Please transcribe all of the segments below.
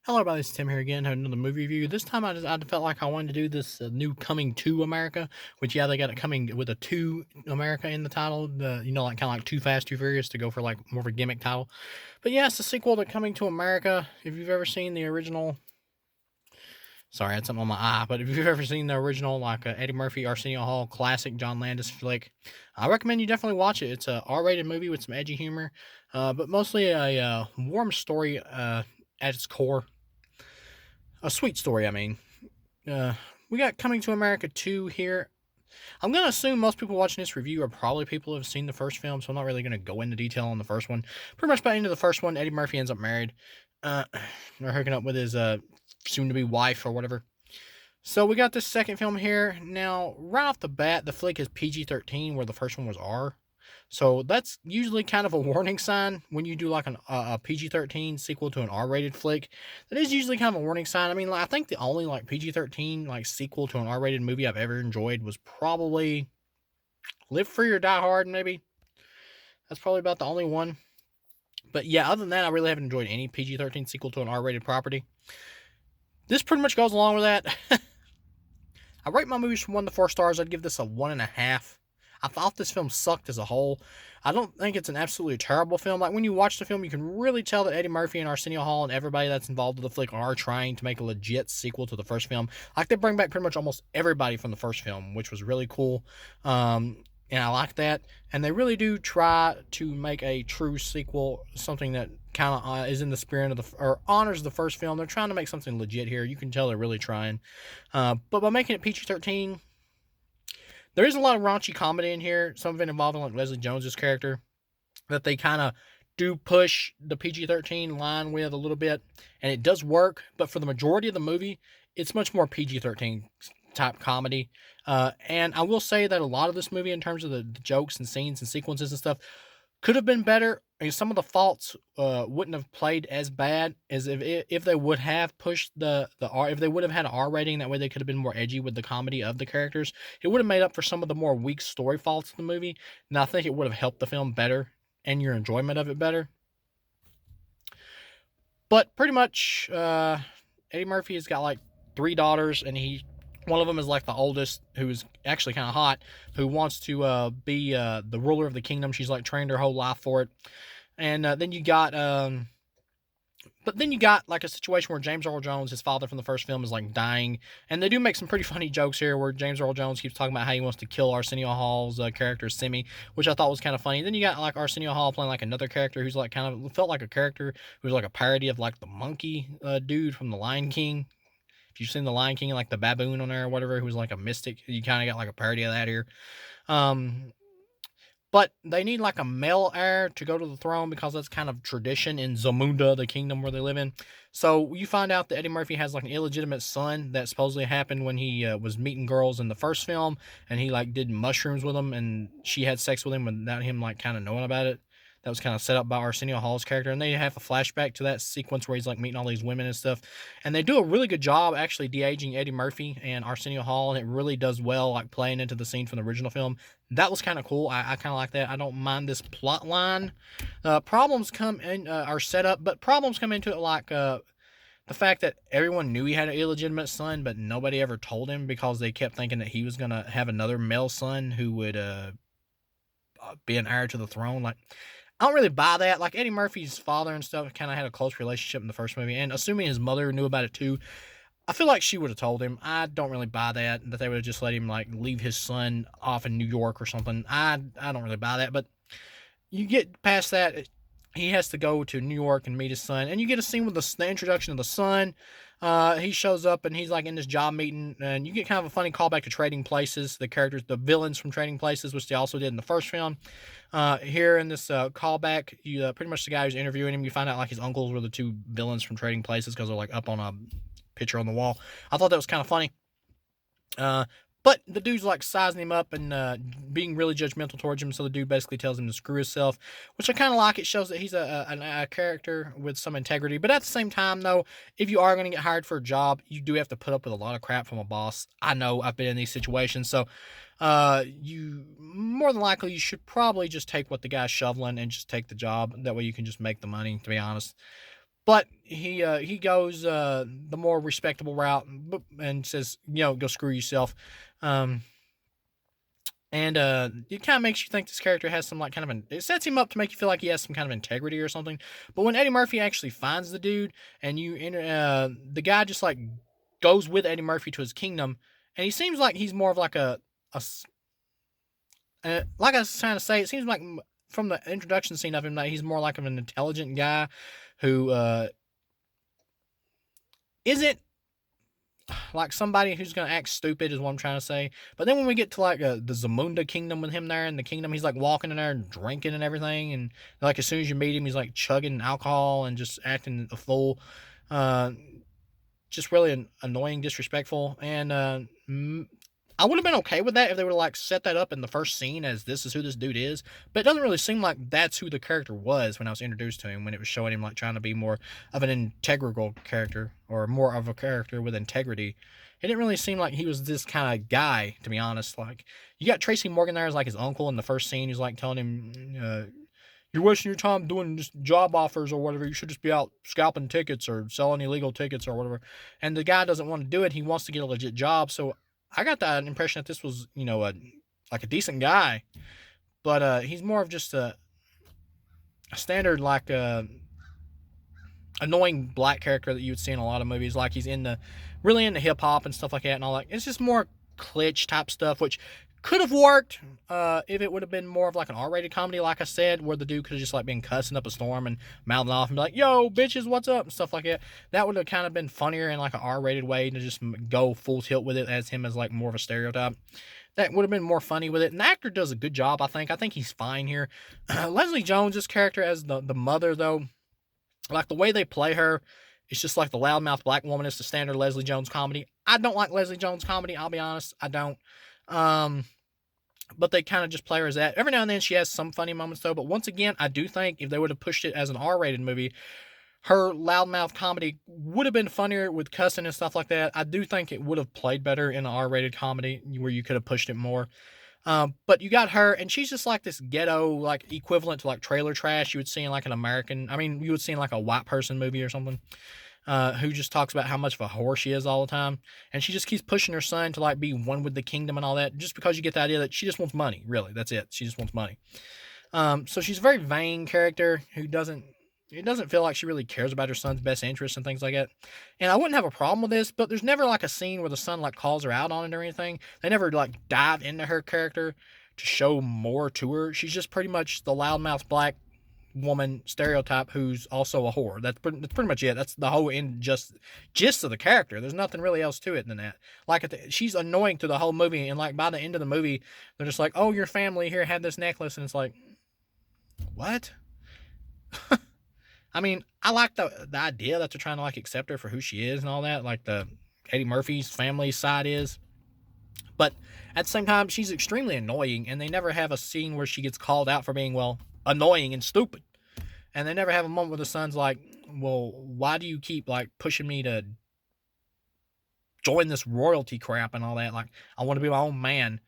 Hello, everybody. It's Tim here again, having another movie review. This time I felt like I wanted to do this new Coming to America, which, yeah, they got it coming with a to America in the title. Like kind of like Too Fast, Too Furious to go for like more of a gimmick title. But yeah, it's a sequel to Coming to America. If you've ever seen the original, sorry, I had something on my eye, but if you've ever seen the original, like Eddie Murphy, Arsenio Hall, classic John Landis flick, I recommend you definitely watch it. It's a R-rated movie with some edgy humor, but mostly a warm story at its core. A sweet story, I mean. Uh, we got Coming to America 2 here. I'm going to assume most people watching this review are probably people who have seen the first film, so I'm not really going to go into detail on the first one. Pretty much by the end of the first one, Eddie Murphy ends up married, uh, or hooking up with his soon-to-be wife or whatever. So we got this second film here. Now, right off the bat, the flick is PG-13, where the first one was R. So that's usually kind of a warning sign when you do like a PG-13 sequel to an R-rated flick. That is usually kind of a warning sign. I mean, I think the only like PG-13 like sequel to an R-rated movie I've ever enjoyed was probably Live Free or Die Hard. Maybe that's probably about the only one. But yeah, other than that, I really haven't enjoyed any PG-13 sequel to an R-rated property. This pretty much goes along with that. I rate my movies from 1 to 4 stars. I'd give this a 1.5. I thought this film sucked as a whole. I don't think it's an absolutely terrible film. Like, when you watch the film, you can really tell that Eddie Murphy and Arsenio Hall and everybody that's involved with the flick are trying to make a legit sequel to the first film. Like, they bring back pretty much almost everybody from the first film, which was really cool. And I like that. And they really do try to make a true sequel, something that kind of is in the spirit of or honors the first film. They're trying to make something legit here. You can tell they're really trying. But by making it PG-13, there is a lot of raunchy comedy in here. Some of it involving like Leslie Jones's character that they kind of do push the PG-13 line with a little bit, and it does work. But for the majority of the movie, it's much more PG-13 type comedy. And I will say that a lot of this movie, in terms of the jokes and scenes and sequences and stuff, could have been better. I mean, some of the faults wouldn't have played as bad as if they would have pushed the R, if they would have had an R rating. That way they could have been more edgy with the comedy of the characters. It would have made up for some of the more weak story faults of the movie, and I think it would have helped the film better and your enjoyment of it better. But pretty much, Eddie Murphy has got like 3 daughters, and one of them is like the oldest, who is actually kind of hot, who wants to be the ruler of the kingdom. She's like trained her whole life for it. And then you got like a situation where James Earl Jones, his father from the first film, is like dying, and they do make some pretty funny jokes here, where James Earl Jones keeps talking about how he wants to kill Arsenio Hall's character Simi, which I thought was kind of funny. Then you got like Arsenio Hall playing like another character who's like kind of felt like a character who's like a parody of like the monkey dude from The Lion King. If you've seen The Lion King, like the baboon on there or whatever, who's like a mystic, you kind of got like a parody of that here. Um, but they need like a male heir to go to the throne, because that's kind of tradition in Zamunda, the kingdom where they live in. So you find out that Eddie Murphy has like an illegitimate son that supposedly happened when he was meeting girls in the first film, and he like did mushrooms with them, and she had sex with him without him like kind of knowing about it. That was kind of set up by Arsenio Hall's character, and they have a flashback to that sequence where he's like meeting all these women and stuff. And they do a really good job actually de-aging Eddie Murphy and Arsenio Hall, and it really does well, like playing into the scene from the original film. That was kind of cool. I kind of like that. I don't mind this plot line. Problems come in are set up, but problems come into it like the fact that everyone knew he had an illegitimate son, but nobody ever told him, because they kept thinking that he was gonna have another male son who would be an heir to the throne. Like, I don't really buy that. Like, Eddie Murphy's father and stuff kind of had a close relationship in the first movie, and assuming his mother knew about it too, I feel like she would have told him. I don't really buy that they would have just let him like leave his son off in New York or something. I don't really buy that. But you get past that, he has to go to New York and meet his son, and you get a scene with the introduction of the son. He shows up and he's like in this job meeting, and you get kind of a funny callback to Trading Places, the characters, the villains from Trading Places, which they also did in the first film. Here in this callback, you pretty much the guy who's interviewing him, you find out like his uncles were the two villains from Trading Places, because they're like up on a picture on the wall. I thought that was kind of funny. Uh, but the dude's like sizing him up and being really judgmental towards him. So the dude basically tells him to screw himself, which I kind of like. It shows that he's a character with some integrity. But at the same time, though, if you are going to get hired for a job, you do have to put up with a lot of crap from a boss. I know, I've been in these situations. So you more than likely, you should probably just take what the guy's shoveling and just take the job. That way you can just make the money, to be honest. But he goes the more respectable route and says, go screw yourself. Um, and it kind of makes you think this character has some like kind of it sets him up to make you feel like he has some kind of integrity or something. But when Eddie Murphy actually finds the dude, and the guy just like goes with Eddie Murphy to his kingdom, and he seems like he's more of like like I was trying to say, it seems like from the introduction scene of him that he's more like of an intelligent guy who isn't like somebody who's gonna act stupid is what I'm trying to say. But then when we get to like the Zamunda kingdom with him there in the kingdom, he's like walking in there and drinking and everything, and like as soon as you meet him, he's like chugging alcohol and just acting a fool. Uh, just really annoying, disrespectful, and I would have been okay with that if they would have like set that up in the first scene as this is who this dude is. But it doesn't really seem like that's who the character was when I was introduced to him, when it was showing him like trying to be more of an integral character or more of a character with integrity. It didn't really seem like he was this kind of guy, to be honest. Like you got Tracy Morgan there as like his uncle in the first scene. He's like telling him, "You're wasting your time doing just job offers or whatever. You should just be out scalping tickets or selling illegal tickets or whatever." And the guy doesn't want to do it. He wants to get a legit job. So I got that impression that this was, like a decent guy, but he's more of just a standard like annoying black character that you would see in a lot of movies. Like he's really into hip hop and stuff like that and all that. It's just more glitch type stuff, which could have worked if it would have been more of like an R-rated comedy, like I said, where the dude could have just like been cussing up a storm and mouthing off and be like, "Yo, bitches, what's up?" and stuff like that. That would have kind of been funnier in like an R-rated way to just go full tilt with it as him as like more of a stereotype. That would have been more funny with it. And the actor does a good job, I think. I think he's fine here. Leslie Jones's character as the mother, though, like the way they play her, it's just like the loudmouth black woman is the standard Leslie Jones comedy. I don't like Leslie Jones comedy, I'll be honest. I don't. But they kind of just play her as that. Every now and then she has some funny moments though. But once again, I do think if they would have pushed it as an R-rated movie, her loudmouth comedy would have been funnier with cussing and stuff like that. I do think it would have played better in an R-rated comedy where you could have pushed it more. But you got her, and she's just like this ghetto, like equivalent to like trailer trash you would see in like you would see in like a white person movie or something. Who just talks about how much of a whore she is all the time, and she just keeps pushing her son to like be one with the kingdom and all that, just because you get the idea that she just wants money. Really, that's it. She just wants money. So she's a very vain character who doesn't feel like she really cares about her son's best interests and things like that. And I wouldn't have a problem with this, but there's never like a scene where the son like calls her out on it or anything. They never like dive into her character to show more to her. She's just pretty much the loudmouth black woman stereotype who's also a whore. That's pretty much it. That's the whole gist of the character. There's nothing really else to it than that. Like she's annoying to the whole movie, and like by the end of the movie, they're just like, "Oh, your family here had this necklace," and it's like, what? I mean, I like the idea that they're trying to like accept her for who she is and all that, like the Eddie Murphy's family side is. But at the same time, she's extremely annoying, and they never have a scene where she gets called out for being, well, annoying and stupid. And they never have a moment where the son's like, well, why do you keep like pushing me to join this royalty crap and all that? Like, I want to be my own man.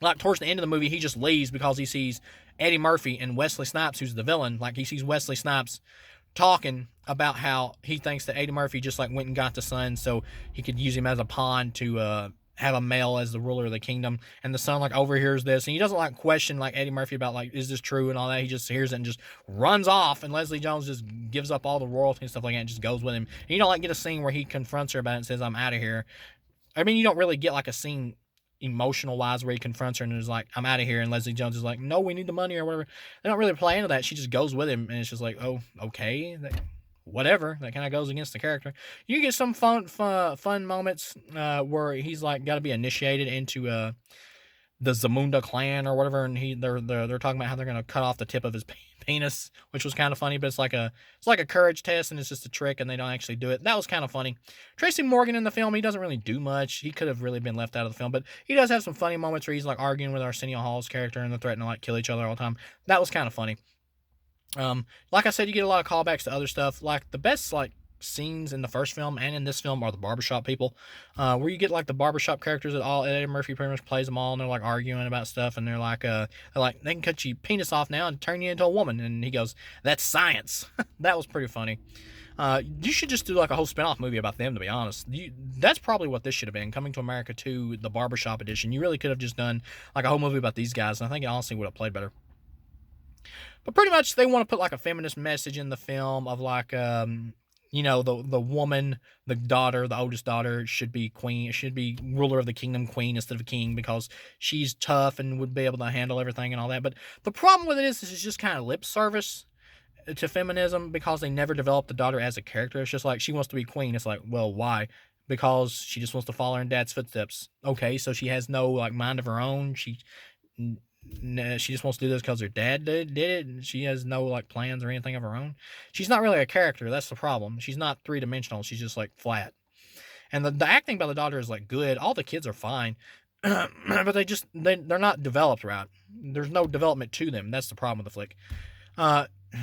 Like towards the end of the movie, he just leaves because he sees Eddie Murphy and Wesley Snipes, who's the villain. Like he sees Wesley Snipes talking about how he thinks that Eddie Murphy just like went and got the son so he could use him as a pawn to have a male as the ruler of the kingdom. And the son like overhears this, and he doesn't like question like Eddie Murphy about like, is this true and all that. He just hears it and just runs off, and Leslie Jones just gives up all the royalty and stuff like that and just goes with him. And you don't like get a scene where he confronts her about it and says, "I'm out of here." I mean, you don't really get like a scene emotional wise where he confronts her and is like, "I'm out of here," and Leslie Jones is like, "No, we need the money," or whatever. They don't really play into that. She just goes with him, and it's just like, oh, okay, whatever. That kind of goes against the character. You get some fun moments where he's like got to be initiated into the Zamunda clan or whatever, and they're talking about how they're gonna cut off the tip of his penis, which was kind of funny. But it's like a courage test, and it's just a trick, and they don't actually do it. That was kind of funny. Tracy Morgan in the film, he doesn't really do much. He could have really been left out of the film, but he does have some funny moments where he's like arguing with Arsenio Hall's character, and they're threatening to like kill each other all the time. That was kind of funny. Like I said, you get a lot of callbacks to other stuff. Like the best like scenes in the first film and in this film are the barbershop people, where you get like the barbershop characters that all Eddie Murphy pretty much plays them all, and they're like arguing about stuff, and they're like they can cut your penis off now and turn you into a woman, and he goes, "That's science." That was pretty funny. You should just do like a whole spin-off movie about them, to be honest. That's probably what this should have been, Coming to America 2, the barbershop edition. You really could have just done like a whole movie about these guys, and I think it honestly would have played better. But pretty much they want to put like a feminist message in the film of like the woman, the daughter, the oldest daughter should be queen, should be ruler of the kingdom, queen instead of a king, because she's tough and would be able to handle everything and all that. But the problem with it is it's just kind of lip service to feminism, because they never developed the daughter as a character. It's just like she wants to be queen. It's like, well, why? Because she just wants to follow in dad's footsteps. Okay, so she has no like mind of her own. She just wants to do this because her dad did it, and she has no like plans or anything of her own. She's not really a character. That's the problem. She's not three-dimensional. She's just like flat. And the acting by the daughter is like good. All the kids are fine, but they're not developed right. There's no development to them. That's the problem with the flick.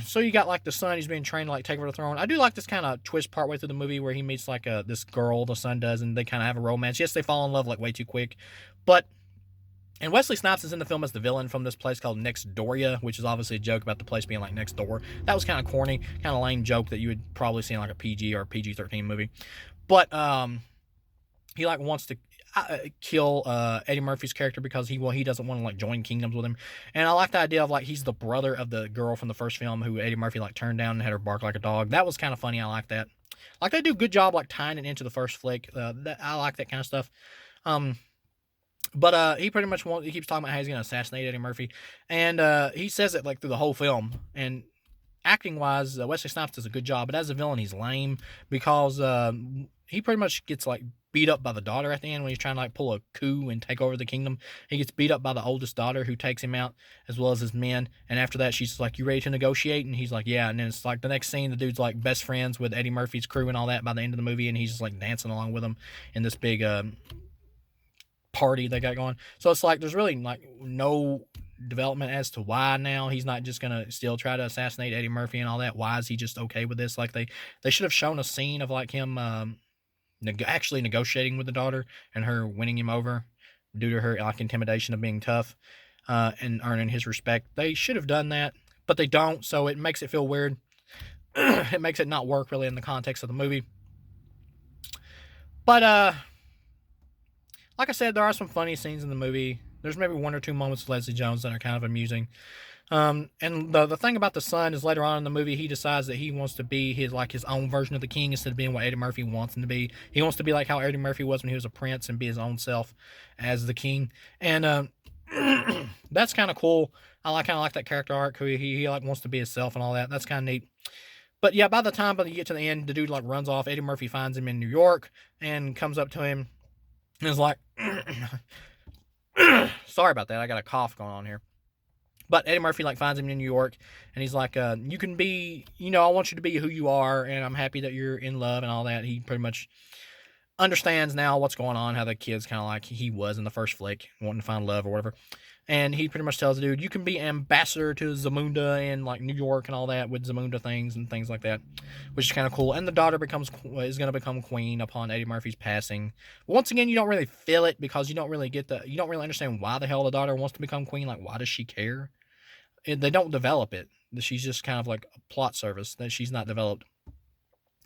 So you got like the son, he's being trained to like take over the throne. I do like this kind of twist partway through the movie where he meets like this girl, the son does, and they kind of have a romance. Yes, they fall in love like way too quick, but and Wesley Snipes is in the film as the villain from this place called Nextdoria, which is obviously a joke about the place being like next door. That was kind of corny, kind of lame joke that you would probably see in like a PG or a PG-13 movie. But he like wants to kill Eddie Murphy's character because he doesn't want to like join kingdoms with him. And I like the idea of like he's the brother of the girl from the first film who Eddie Murphy like turned down and had her bark like a dog. That was kind of funny. I like that. Like they do a good job like tying it into the first flick. I like that kind of stuff. But he pretty much he keeps talking about how he's going to assassinate Eddie Murphy, and he says it like through the whole film. And acting wise, Wesley Snipes does a good job, but as a villain, he's lame because he pretty much gets like beat up by the daughter at the end when he's trying to like pull a coup and take over the kingdom. He gets beat up by the oldest daughter who takes him out as well as his men. And after that, she's like, "You ready to negotiate?" And he's like, "Yeah." And then it's like the next scene, the dude's like best friends with Eddie Murphy's crew and all that by the end of the movie, and he's just like dancing along with them in this big party they got going. So it's like there's really like no development as to why now he's not just gonna still try to assassinate Eddie Murphy and all that. Why is he just okay with this? Like they should have shown a scene of like him actually negotiating with the daughter and her winning him over due to her like intimidation of being tough and earning his respect. They should have done that, but they don't. So it makes it feel weird. It makes it not work really in the context of the movie. But like I said, there are some funny scenes in the movie. There's maybe one or two moments with Leslie Jones that are kind of amusing. And the thing about the son is later on in the movie, he decides that he wants to be his own version of the king instead of being what Eddie Murphy wants him to be. He wants to be like how Eddie Murphy was when he was a prince and be his own self as the king. And that's kind of cool. I kind of like that character arc. He like wants to be himself and all that. That's kind of neat. But yeah, by the time you get to the end, the dude like runs off. Eddie Murphy finds him in New York and comes up to him and is like, sorry about that. I got a cough going on here. But Eddie Murphy like finds him in New York, and he's like, "You can be, I want you to be who you are, and I'm happy that you're in love and all that." He pretty much understands now what's going on, how the kid's kind of like he was in the first flick, wanting to find love or whatever. And he pretty much tells the dude, "You can be ambassador to Zamunda in like New York and all that with Zamunda things and things like that," which is kind of cool. And the daughter is going to become queen upon Eddie Murphy's passing. Once again, you don't really feel it because you don't really understand why the hell the daughter wants to become queen. Like, why does she care? They don't develop it. She's just kind of like a plot service that she's not developed.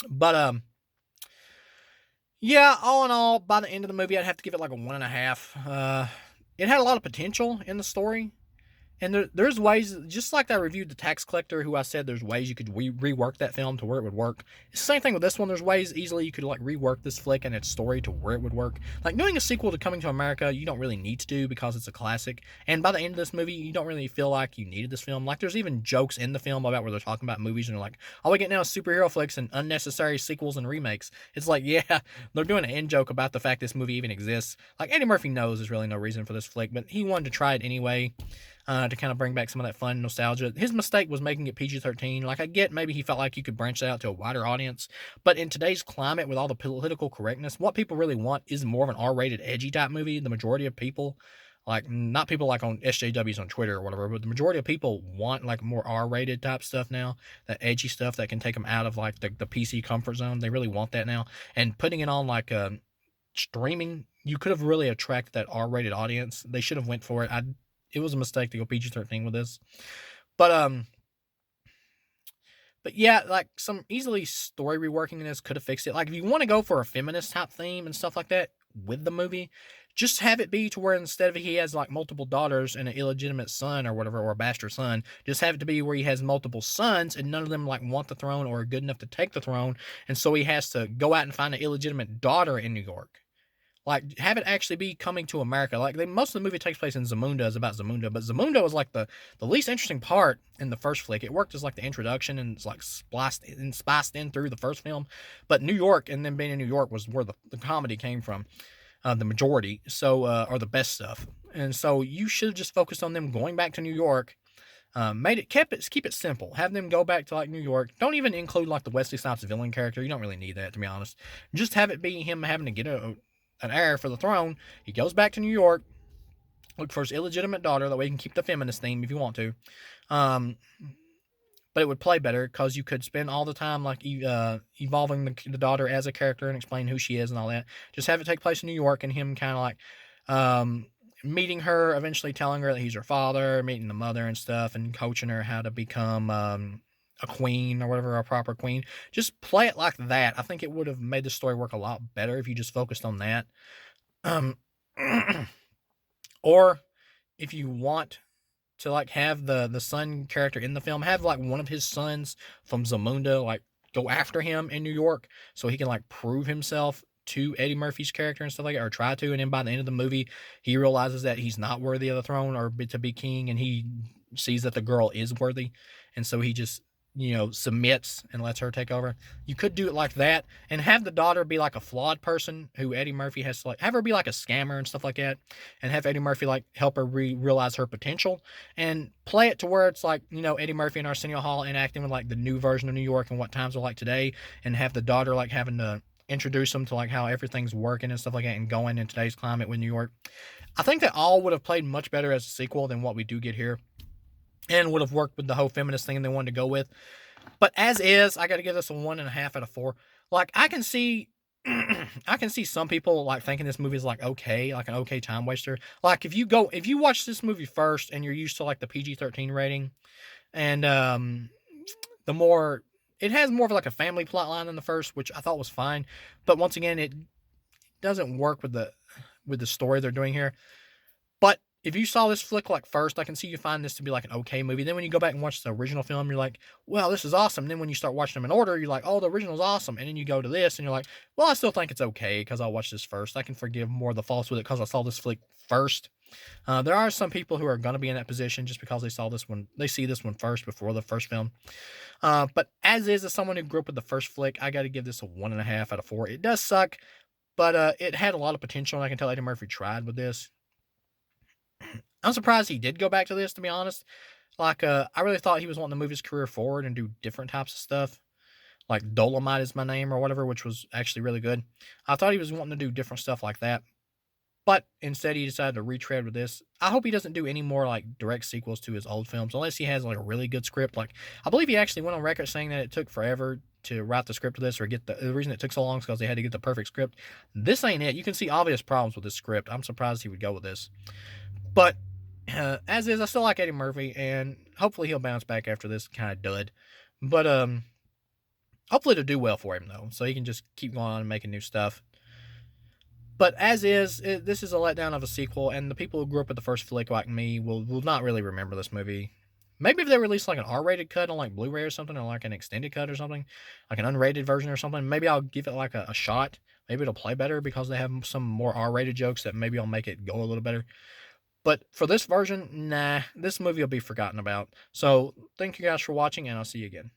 But yeah, all in all, by the end of the movie, I'd have to give it like a 1.5. It had a lot of potential in the story. And there's ways, just like I reviewed The Tax Collector, who I said there's ways you could rework that film to where it would work. It's the same thing with this one. There's ways easily you could like rework this flick and its story to where it would work. Like doing a sequel to Coming to America, you don't really need to do because it's a classic. And by the end of this movie, you don't really feel like you needed this film. Like there's even jokes in the film about where they're talking about movies and they're like, "Oh, we get now superhero flicks and unnecessary sequels and remakes." It's like, yeah, they're doing an in joke about the fact this movie even exists. Like Eddie Murphy knows there's really no reason for this flick, but he wanted to try it anyway. To kind of bring back some of that fun nostalgia. His mistake was making it PG-13. Like, I get maybe he felt like you could branch that out to a wider audience, but in today's climate with all the political correctness, what people really want is more of an R-rated, edgy type movie. The majority of people, Like, not people like on SJWs on Twitter or whatever, but the majority of people want like more R-rated type stuff now, that edgy stuff that can take them out of like the PC comfort zone. They really want that now. And putting it on like streaming, you could have really attracted that R-rated audience. They should have went for it. It was a mistake to go PG-13 with this. But but yeah, like some easily story reworking in this could have fixed it. Like if you want to go for a feminist type theme and stuff like that with the movie, just have it be to where instead of he has like multiple daughters and an illegitimate son or whatever, or a bastard son, just have it to be where he has multiple sons and none of them like want the throne or are good enough to take the throne, and so he has to go out and find an illegitimate daughter in New York. Like, have it actually be coming to America. Like, most of the movie takes place in Zamunda, is about Zamunda, but Zamunda was like the least interesting part in the first flick. It worked as like the introduction and it's like spiced in through the first film. But New York, and then being in New York, was where the comedy came from, the majority, or the best stuff. And so you should have just focused on them going back to New York. Keep it simple. Have them go back to like New York. Don't even include like the Wesley Snipes villain character. You don't really need that, to be honest. Just have it be him having to get an heir for the throne. He goes back to New York, look for his illegitimate daughter. That way you can keep the feminist theme if you want to. But it would play better because you could spend all the time like evolving the daughter as a character and explain who she is and all that. Just have it take place in New York and him kind of like meeting her, eventually telling her that he's her father, meeting the mother and stuff, and coaching her how to become a queen or whatever, a proper queen. Just play it like that. I think it would have made the story work a lot better if you just focused on that. Um, or if you want to like have the son character in the film, have like one of his sons from Zamunda like go after him in New York so he can like prove himself to Eddie Murphy's character and stuff like that, or try to, and then by the end of the movie he realizes that he's not worthy of the throne or to be king, and he sees that the girl is worthy, and so he just submits and lets her take over. You could do it like that and have the daughter be like a flawed person who Eddie Murphy has to like have her be like a scammer and stuff like that, and have Eddie Murphy like help her realize her potential, and play it to where it's like Eddie Murphy and Arsenio Hall enacting with like the new version of New York and what times are like today, and have the daughter like having to introduce them to like how everything's working and stuff like that and going in today's climate with New York. I think that all would have played much better as a sequel than what we do get here, and would have worked with the whole feminist thing they wanted to go with. But as is, I got to give this a 1.5 out of 4. Like, I can see some people like thinking this movie is like okay, like an okay time waster. Like if you watch this movie first and you're used to like the PG-13 rating, and the more it has more of like a family plot line than the first, which I thought was fine. But once again, it doesn't work with the story they're doing here. But if you saw this flick like first, I can see you find this to be like an okay movie. Then when you go back and watch the original film, you're like, well, this is awesome. Then when you start watching them in order, you're like, oh, the original's awesome. And then you go to this and you're like, well, I still think it's okay because I'll watch this first. I can forgive more of the faults with it because I saw this flick first. There are some people who are going to be in that position just because they see this one first before the first film. But as someone who grew up with the first flick, I got to give this a 1.5 out of 4. It does suck, but it had a lot of potential, and I can tell Eddie Murphy tried with this. I'm surprised he did go back to this, to be honest. Like, I really thought he was wanting to move his career forward and do different types of stuff. Like Dolomite Is My Name or whatever, which was actually really good. I thought he was wanting to do different stuff like that. But instead, he decided to retread with this. I hope he doesn't do any more like direct sequels to his old films, unless he has like a really good script. Like, I believe he actually went on record saying that it took forever to write the script of this, or get the reason it took so long is because they had to get the perfect script. This ain't it. You can see obvious problems with this script. I'm surprised he would go with this. But as is, I still like Eddie Murphy, and hopefully he'll bounce back after this kind of dud. But hopefully it'll do well for him though, so he can just keep going on and making new stuff. But as is, this is a letdown of a sequel, and the people who grew up with the first flick like me will not really remember this movie. Maybe if they release like an R-rated cut on like Blu-ray or something, or like an extended cut or something, like an unrated version or something, maybe I'll give it like a shot. Maybe it'll play better because they have some more R-rated jokes that maybe I'll make it go a little better. But for this version, nah, this movie will be forgotten about. So thank you guys for watching, and I'll see you again.